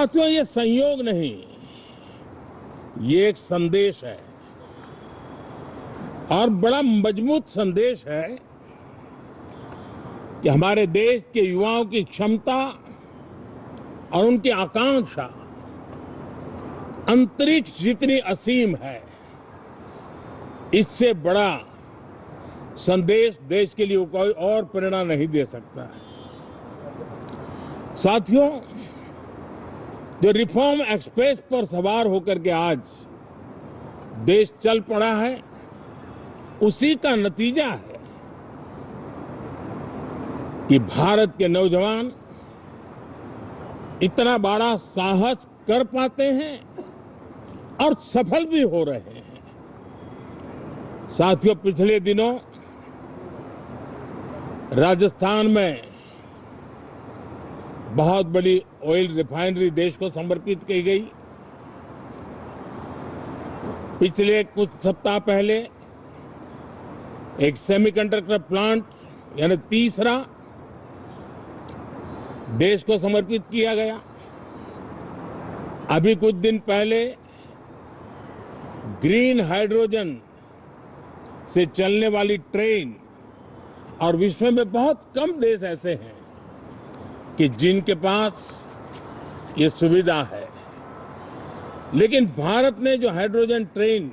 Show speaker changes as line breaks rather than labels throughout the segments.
साथियों, ये संयोग नहीं, ये एक संदेश है और बड़ा मजबूत संदेश है कि हमारे देश के युवाओं की क्षमता और उनकी आकांक्षा अंतरिक्ष जितनी असीम है, इससे बड़ा संदेश देश के लिए कोई और प्रेरणा नहीं दे सकता है। साथियों, जो रिफॉर्म एक्सप्रेस पर सवार होकर के आज देश चल पड़ा है, उसी का नतीजा है कि भारत के नौजवान इतना बड़ा साहस कर पाते हैं और सफल भी हो रहे हैं। साथियों, पिछले दिनों राजस्थान में बहुत बड़ी ऑयल रिफाइनरी देश को समर्पित की गई। पिछले कुछ सप्ताह पहले एक सेमीकंडक्टर प्लांट यानी तीसरा देश को समर्पित किया गया। अभी कुछ दिन पहले ग्रीन हाइड्रोजन से चलने वाली ट्रेन, और विश्व में बहुत कम देश ऐसे हैं कि जिनके पास ये सुविधा है, लेकिन भारत ने जो हाइड्रोजन ट्रेन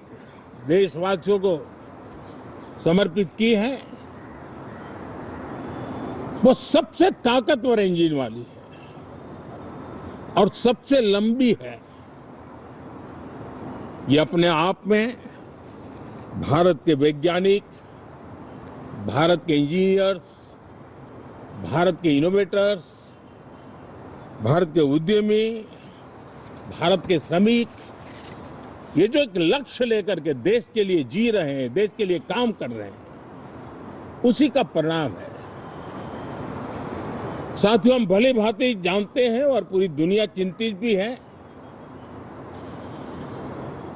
देशवासियों को समर्पित की है, वो सबसे ताकतवर इंजन वाली है और सबसे लंबी है। ये अपने आप में भारत के वैज्ञानिक, भारत के इंजीनियर्स, भारत के इनोवेटर्स, भारत के उद्यमी, भारत के श्रमिक, ये जो एक लक्ष्य लेकर के देश के लिए जी रहे हैं, देश के लिए काम कर रहे हैं, उसी का परिणाम है। साथियों, हम भली भांति जानते हैं और पूरी दुनिया चिंतित भी है,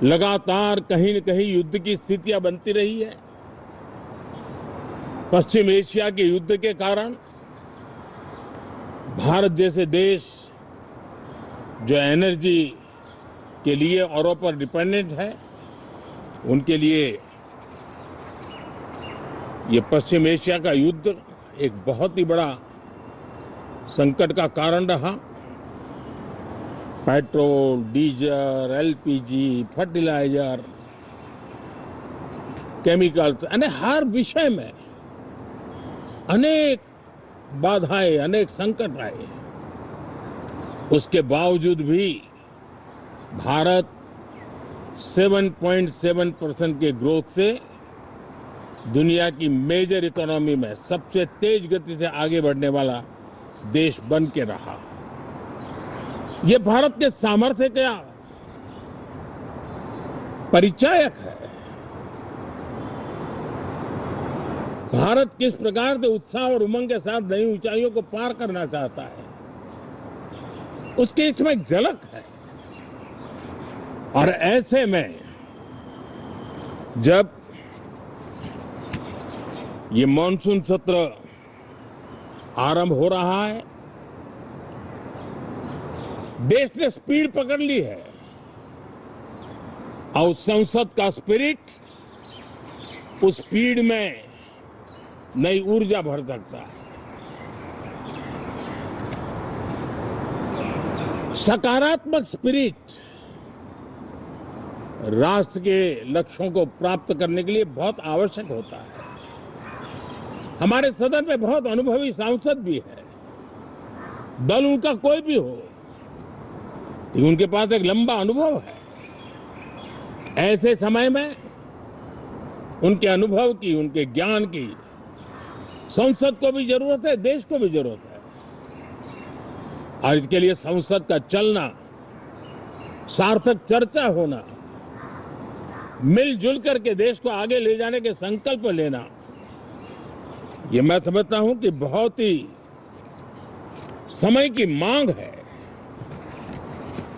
लगातार कहीं न कहीं युद्ध की स्थितियां बनती रही है। पश्चिम एशिया के युद्ध के कारण भारत जैसे देश जो एनर्जी के लिए औरों पर डिपेंडेंट है, उनके लिए ये पश्चिम एशिया का युद्ध एक बहुत ही बड़ा संकट का कारण रहा। Petrol, diesel, LPG, fertiliser, chemicals, यानी हर विषय में अनेक बाधाएं, अनेक संकट आए। उसके बावजूद भी भारत 7.7% के ग्रोथ से दुनिया की मेजर इकोनॉमी में सबसे तेज गति से आगे बढ़ने वाला देश बन के रहा। ये भारत के सामर्थ्य का परिचायक है। भारत किस प्रकार से उत्साह और उमंग के साथ नई ऊंचाइयों को पार करना चाहता है, उसकी इसमें एक झलक है। और ऐसे में जब ये मॉनसून सत्र आरंभ हो रहा है, देश ने स्पीड पकड़ ली है और संसद का स्पिरिट उस स्पीड में नई ऊर्जा भर सकता है। सकारात्मक स्पिरिट राष्ट्र के लक्ष्यों को प्राप्त करने के लिए बहुत आवश्यक होता है। हमारे सदन में बहुत अनुभवी सांसद भी है, दल उनका कोई भी हो, लेकिन उनके पास एक लंबा अनुभव है। ऐसे समय में उनके अनुभव की, उनके ज्ञान की संसद को भी जरूरत है, देश को भी जरूरत है। और इसके लिए संसद का चलना, सार्थक चर्चा होना, मिलजुल करके देश को आगे ले जाने के संकल्प लेना, ये मैं समझता हूं कि बहुत ही समय की मांग है।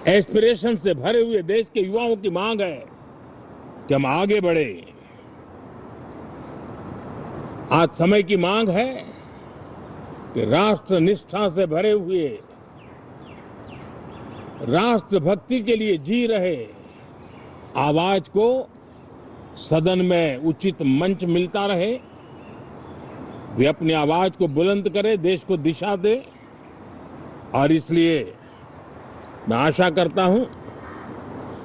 एस्पिरेशन से भरे हुए देश के युवाओं की मांग है कि हम आगे बढ़े। आज समय की मांग है कि राष्ट्र निष्ठा से भरे हुए राष्ट्रभक्ति के लिए जी रहे आवाज को सदन में उचित मंच मिलता रहे, वे अपनी आवाज को बुलंद करे, देश को दिशा दे। और इसलिए मैं आशा करता हूं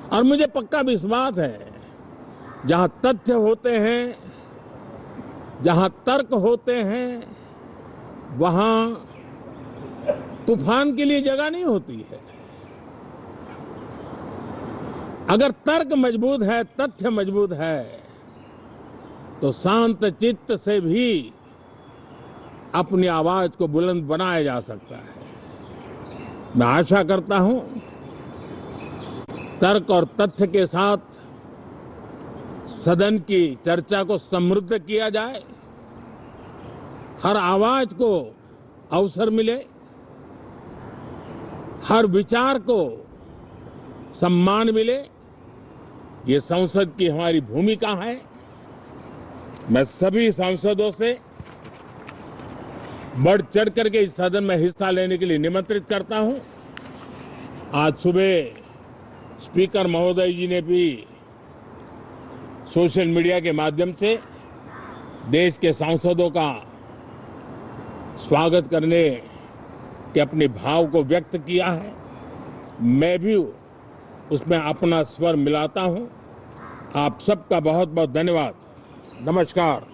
और मुझे पक्का विश्वास है, जहां तथ्य होते हैं, जहां तर्क होते हैं, वहां तूफान के लिए जगह नहीं होती है। अगर तर्क मजबूत है, तथ्य मजबूत है, तो शांत चित्त से भी अपनी आवाज को बुलंद बनाया जा सकता है। मैं आशा करता हूं तर्क और तथ्य के साथ सदन की चर्चा को समृद्ध किया जाए, हर आवाज को अवसर मिले, हर विचार को सम्मान मिले। ये संसद की हमारी भूमिका है। मैं सभी सांसदों से बढ़ चढ़ करके इस सदन में हिस्सा लेने के लिए निमंत्रित करता हूं। आज सुबह स्पीकर महोदय जी ने भी सोशल मीडिया के माध्यम से देश के सांसदों का स्वागत करने के अपने भाव को व्यक्त किया है। मैं भी उसमें अपना स्वर मिलाता हूं। आप सबका बहुत बहुत धन्यवाद। नमस्कार।